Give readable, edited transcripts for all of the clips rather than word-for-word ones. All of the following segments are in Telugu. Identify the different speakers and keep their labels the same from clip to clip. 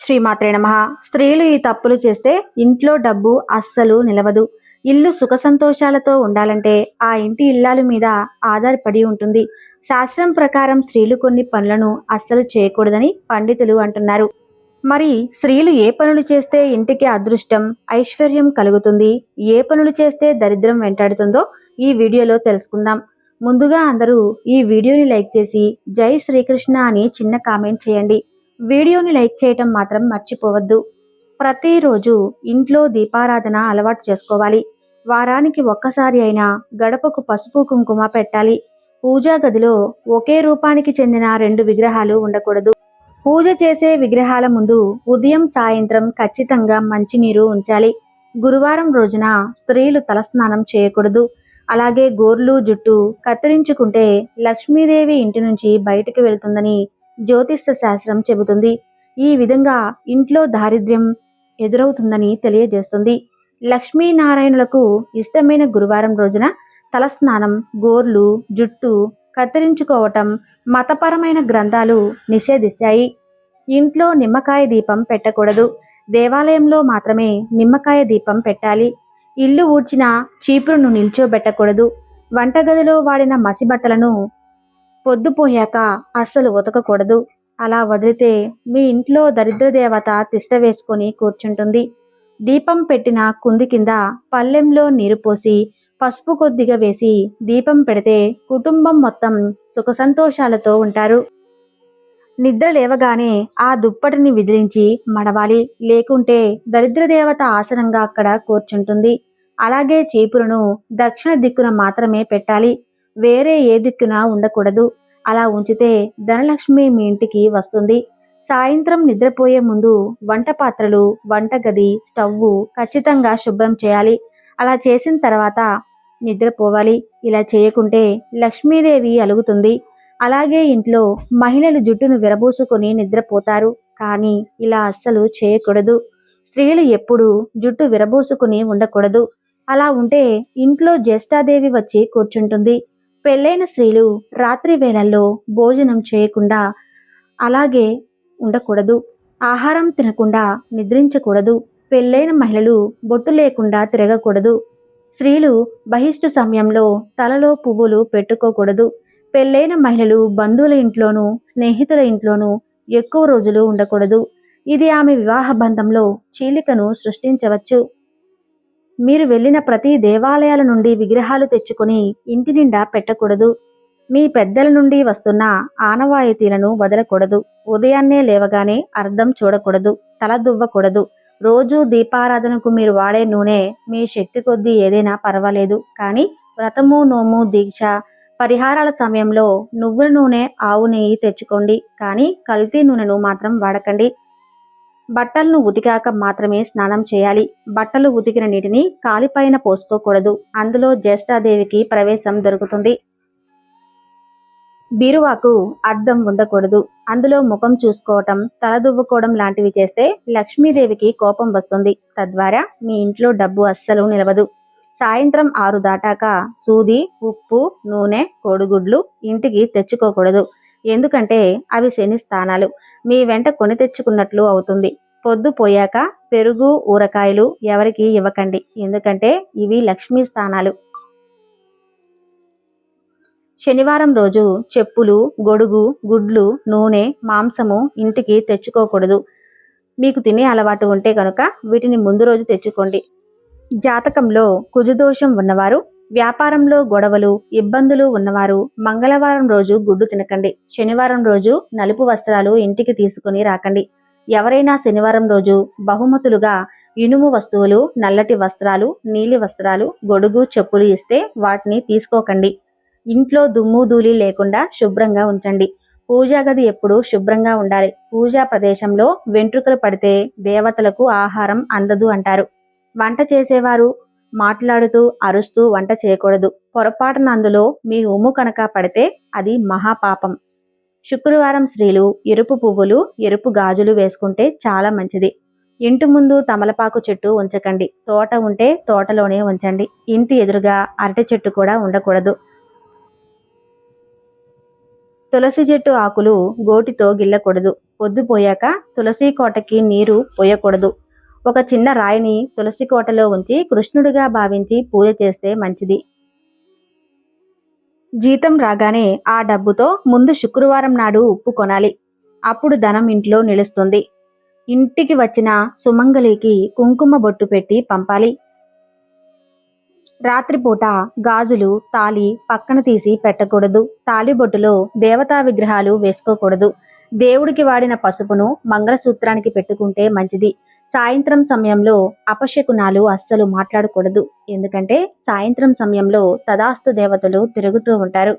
Speaker 1: శ్రీమాత్రే నమః. స్త్రీలు ఈ తప్పులు చేస్తే ఇంట్లో డబ్బు అస్సలు నిలవదు. ఇల్లు సుఖ సంతోషాలతో ఉండాలంటే ఆ ఇంటి ఇల్లాలు మీద ఆధారపడి ఉంటుంది. శాస్త్రం ప్రకారం స్త్రీలు కొన్ని పనులను అస్సలు చేయకూడదని పండితులు అంటున్నారు. మరి స్త్రీలు ఏ పనులు చేస్తే ఇంటికి అదృష్టం, ఐశ్వర్యం కలుగుతుంది, ఏ పనులు చేస్తే దరిద్రం వెంటాడుతుందో ఈ వీడియోలో తెలుసుకుందాం. ముందుగా అందరూ ఈ వీడియోని లైక్ చేసి జై శ్రీకృష్ణ అని చిన్న కామెంట్ చేయండి. వీడియోని లైక్ చేయటం మాత్రం మర్చిపోవద్దు. ప్రతిరోజు ఇంట్లో దీపారాధన అలవాటు చేసుకోవాలి. వారానికి ఒక్కసారి అయినా గడపకు పసుపు కుంకుమ పెట్టాలి. పూజా గదిలో ఒకే రూపానికి చెందిన 2 విగ్రహాలు ఉండకూడదు. పూజ చేసే విగ్రహాల ముందు ఉదయం సాయంత్రం ఖచ్చితంగా మంచినీరు ఉంచాలి. గురువారం రోజున స్త్రీలు తలస్నానం చేయకూడదు. అలాగే గోర్లు జుట్టు కత్తిరించుకుంటే లక్ష్మీదేవి ఇంటి నుంచి బయటకు వెళ్తుందని జ్యోతిష్య శాస్త్రం చెబుతుంది. ఈ విధంగా ఇంట్లో దారిద్ర్యం ఎదురవుతుందని తెలియజేస్తుంది. లక్ష్మీనారాయణులకు ఇష్టమైన గురువారం రోజున తలస్నానం, గోర్లు జుట్టు కత్తిరించుకోవటం మతపరమైన గ్రంథాలు నిషేధిస్తాయి. ఇంట్లో నిమ్మకాయ దీపం పెట్టకూడదు. దేవాలయంలో మాత్రమే నిమ్మకాయ దీపం పెట్టాలి. ఇల్లు ఊడ్చిన చీపురును నిల్చోబెట్టకూడదు. వంటగదిలో వాడిన మసిబట్టలను పొద్దుపోయాక అస్సలు ఉతకకూడదు. అలా వదిలితే మీ ఇంట్లో దరిద్ర దేవత తిష్ట వేసుకొని కూర్చుంటుంది. దీపం పెట్టిన కుంది కింద పళ్ళెంలో నీరు పోసి పసుపు కొద్దిగా వేసి దీపం పెడితే కుటుంబం మొత్తం సుఖ సంతోషాలతో ఉంటారు. నిద్ర లేవగానే ఆ దుప్పటిని విదిలించి మడవాలి. లేకుంటే దరిద్ర దేవత ఆసనంగా అక్కడ కూర్చుంటుంది. అలాగే చీపురును దక్షిణ దిక్కున మాత్రమే పెట్టాలి. వేరే ఏ దిక్కున ఉండకూడదు. అలా ఉంచితే ధనలక్ష్మి మీ ఇంటికి వస్తుంది. సాయంత్రం నిద్రపోయే ముందు వంట పాత్రలు, వంటగది, స్టవ్వు ఖచ్చితంగా శుభ్రం చేయాలి. అలా చేసిన తర్వాత నిద్రపోవాలి. ఇలా చేయకుంటే లక్ష్మీదేవి అలుగుతుంది. అలాగే ఇంట్లో మహిళలు జుట్టును విరబూసుకొని నిద్రపోతారు. కానీ ఇలా అస్సలు చేయకూడదు. స్త్రీలు ఎప్పుడూ జుట్టు విరబూసుకుని ఉండకూడదు. అలా ఉంటే ఇంట్లో జ్యేష్ఠాదేవి వచ్చి కూర్చుంటుంది. పెళ్ళైన స్త్రీలు రాత్రి వేళల్లో భోజనం చేయకుండా అలాగే ఉండకూడదు. ఆహారం తినకుండా నిద్రించకూడదు. పెళ్ళైన మహిళలు బొట్టు లేకుండా తిరగకూడదు. స్త్రీలు బహిష్టు సమయంలో తలలో పువ్వులు పెట్టుకోకూడదు. పెళ్ళైన మహిళలు బంధువుల ఇంట్లోనూ స్నేహితుల ఇంట్లోనూ ఎక్కువ రోజులు ఉండకూడదు. ఇది ఆమె వివాహ బంధంలో చీలికను సృష్టించవచ్చు. మీరు వెళ్ళిన ప్రతి దేవాలయాల నుండి విగ్రహాలు తెచ్చుకొని ఇంటి నిండా పెట్టకూడదు. మీ పెద్దల నుండి వస్తున్న ఆనవాయితీలను వదలకూడదు. ఉదయాన్నే లేవగానే అర్థం చూడకూడదు. తల దువ్వకూడదు. రోజు దీపారాధనకు మీరు వాడే నూనె మీ శక్తి కొద్దీ ఏదైనా పర్వాలేదు. కానీ వ్రతము, నోము, దీక్ష, పరిహారాల సమయంలో నువ్వుల నూనె, ఆవు నెయ్యి తెచ్చుకోండి. కానీ కల్తీ నూనెను మాత్రం వాడకండి. బట్టలను ఉతికాక మాత్రమే స్నానం చేయాలి. బట్టలు ఉతికిన నీటిని కాలిపైన పోసుకోకూడదు. అందులో జ్యేష్ఠాదేవికి ప్రవేశం దొరుకుతుంది. బీరువాకు అద్దం ఉండకూడదు. అందులో ముఖం చూసుకోవటం, తలదువ్వుకోవడం లాంటివి చేస్తే లక్ష్మీదేవికి కోపం వస్తుంది. తద్వారా మీ ఇంట్లో డబ్బు అస్సలు నిలవదు. సాయంత్రం 6 దాటాక సూది, ఉప్పు, నూనె, కోడిగుడ్లు ఇంటికి తెచ్చుకోకూడదు. ఎందుకంటే అవి శని స్థానాలు. మీ వెంట కొని తెచ్చుకున్నట్లు అవుతుంది. పొద్దు పోయాక పెరుగు, ఊరకాయలు ఎవరికి ఇవ్వకండి. ఎందుకంటే ఇవి లక్ష్మీ స్థానాలు. శనివారం రోజు చెప్పులు, గొడుగు, గుడ్లు, నూనె, మాంసము ఇంటికి తెచ్చుకోకూడదు. మీకు తినే అలవాటు ఉంటే కనుక వీటిని ముందు రోజు తెచ్చుకోండి. జాతకంలో కుజదోషం ఉన్నవారు, వ్యాపారంలో గొడవలు, ఇబ్బందులు ఉన్నవారు మంగళవారం రోజు గుడ్డు తినకండి. శనివారం రోజు నలుపు వస్త్రాలు ఇంటికి తీసుకుని రాకండి. ఎవరైనా శనివారం రోజు బహుమతులుగా ఇనుము వస్తువులు, నల్లటి వస్త్రాలు, నీలి వస్త్రాలు, గొడుగు, చెప్పులు ఇస్తే వాటిని తీసుకోకండి. ఇంట్లో దుమ్ము ధూళి లేకుండా శుభ్రంగా ఉంచండి. పూజా గది ఎప్పుడూ శుభ్రంగా ఉండాలి. పూజా ప్రదేశంలో వెంట్రుకలు పడితే దేవతలకు ఆహారం అందదు అంటారు. వంట చేసేవారు మాట్లాడుతూ అరుస్తూ వంట చేయకూడదు. పొరపాటున అందులో మీ ఉమ్ము కనుక పడితే అది మహాపాపం. శుక్రవారం స్త్రీలు ఎరుపు పువ్వులు, ఎరుపు గాజులు వేసుకుంటే చాలా మంచిది. ఇంటి ముందు తమలపాకు చెట్టు ఉంచకండి. తోట ఉంటే తోటలోనే ఉంచండి. ఇంటి ఎదురుగా అరటి చెట్టు కూడా ఉండకూడదు. తులసి చెట్టు ఆకులు గోటితో గిల్లకూడదు. పొద్దుపోయాక తులసి కోటకి నీరు పోయకూడదు. ఒక చిన్న రాయిని తులసి కోటలో ఉంచి కృష్ణుడిగా భావించి పూజ చేస్తే మంచిది. జీతం రాగానే ఆ డబ్బుతో ముందు శుక్రవారం నాడు ఉప్పు కొనాలి. అప్పుడు ధనం ఇంట్లో నిలుస్తుంది. ఇంటికి వచ్చిన సుమంగళికి కుంకుమ బొట్టు పెట్టి పంపాలి. రాత్రిపూట గాజులు తాళి పక్కన తీసి పెట్టకూడదు. తాళిబొట్టులో దేవతా విగ్రహాలు వేసుకోకూడదు. దేవుడికి వాడిన పసుపును మంగళసూత్రానికి పెట్టుకుంటే మంచిది. సాయంత్రం సమయంలో అపశకునాలు అస్సలు మాట్లాడకూడదు. ఎందుకంటే సాయంత్రం సమయంలో తదాస్తు దేవతలు తిరుగుతూ ఉంటారు.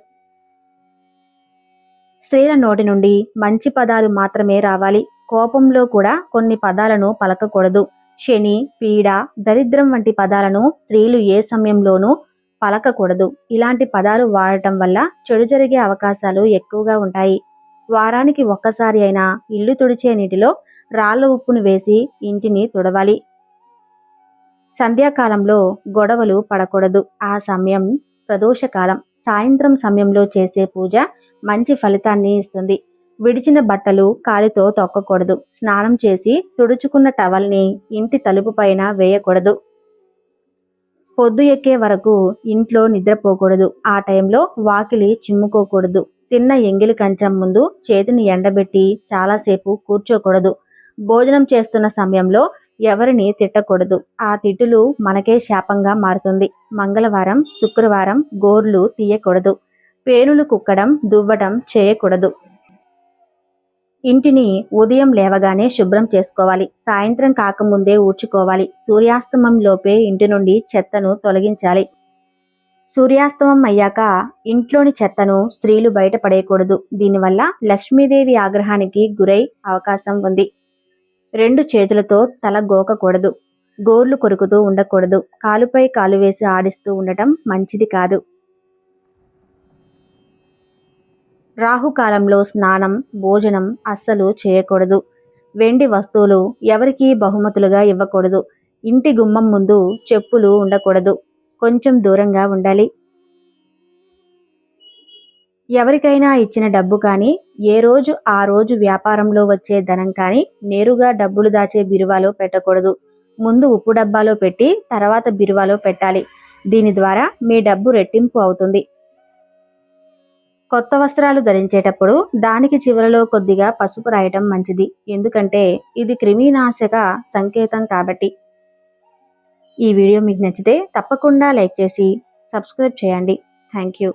Speaker 1: స్త్రీల నోటి నుండి మంచి పదాలు మాత్రమే రావాలి. కోపంలో కూడా కొన్ని పదాలను పలకకూడదు. శని, పీడ, దరిద్రం వంటి పదాలను స్త్రీలు ఏ సమయంలోనూ పలకకూడదు. ఇలాంటి పదాలు వాడటం వల్ల చెడు జరిగే అవకాశాలు ఎక్కువగా ఉంటాయి. వారానికి ఒక్కసారి అయినా ఇల్లు తుడిచే నీటిలో రాళ్ల ఉప్పును వేసి ఇంటిని తుడవాలి. సంధ్యాకాలంలో గొడవలు పడకూడదు. ఆ సమయం ప్రదోషకాలం. సాయంత్రం సమయంలో చేసే పూజ మంచి ఫలితాన్ని ఇస్తుంది. విడిచిన బట్టలు కాలితో తొక్కకూడదు. స్నానం చేసి తుడుచుకున్న టవల్ని ఇంటి తలుపు పైన వేయకూడదు. పొద్దు ఎక్కే వరకు ఇంట్లో నిద్రపోకూడదు. ఆ టైంలో వాకిలి చిమ్ముకోకూడదు. తిన్న ఎంగిలి కంచం ముందు చేతిని ఎండబెట్టి చాలాసేపు కూర్చోకూడదు. భోజనం చేస్తున్న సమయంలో ఎవరిని తిట్టకూడదు. ఆ తిట్టులు మనకే శాపంగా మారుతుంది. మంగళవారం, శుక్రవారం గోర్లు తీయకూడదు. పేనులు కుక్కడం, దువ్వడం చేయకూడదు. ఇంటిని ఉదయం లేవగానే శుభ్రం చేసుకోవాలి. సాయంత్రం కాకముందే ఊడ్చుకోవాలి. సూర్యాస్తమం లోపే ఇంటి నుండి చెత్తను తొలగించాలి. సూర్యాస్తమం అయ్యాక ఇంట్లోని చెత్తను స్త్రీలు బయటపడేయకూడదు. దీనివల్ల లక్ష్మీదేవి ఆగ్రహానికి గురై అవకాశం ఉంది. 2 చేతులతో తల గోకకూడదు. గోర్లు కొరుకుతూ ఉండకూడదు. కాలుపై కాలు వేసి ఆడిస్తూ ఉండటం మంచిది కాదు. రాహుకాలంలో స్నానం, భోజనం అస్సలు చేయకూడదు. వెండి వస్తువులు ఎవరికీ బహుమతులుగా ఇవ్వకూడదు. ఇంటి గుమ్మం ముందు చెప్పులు ఉండకూడదు. కొంచెం దూరంగా ఉండాలి. ఎవరికైనా ఇచ్చిన డబ్బు కానీ, ఏ రోజు ఆ రోజు వ్యాపారంలో వచ్చే ధనం కానీ నేరుగా డబ్బులు దాచే బిరువాలో పెట్టకూడదు. ముందు ఉప్పు డబ్బాలో పెట్టి తర్వాత బిరువాలో పెట్టాలి. దీని ద్వారా మీ డబ్బు రెట్టింపు అవుతుంది. కొత్త వస్త్రాలు ధరించేటప్పుడు దానికి చివరలో కొద్దిగా పసుపు రాయటం మంచిది. ఎందుకంటే ఇది క్రిమినాశక సంకేతం కాబట్టి. ఈ వీడియో మీకు నచ్చితే తప్పకుండా లైక్ చేసి సబ్స్క్రైబ్ చేయండి. Thank you.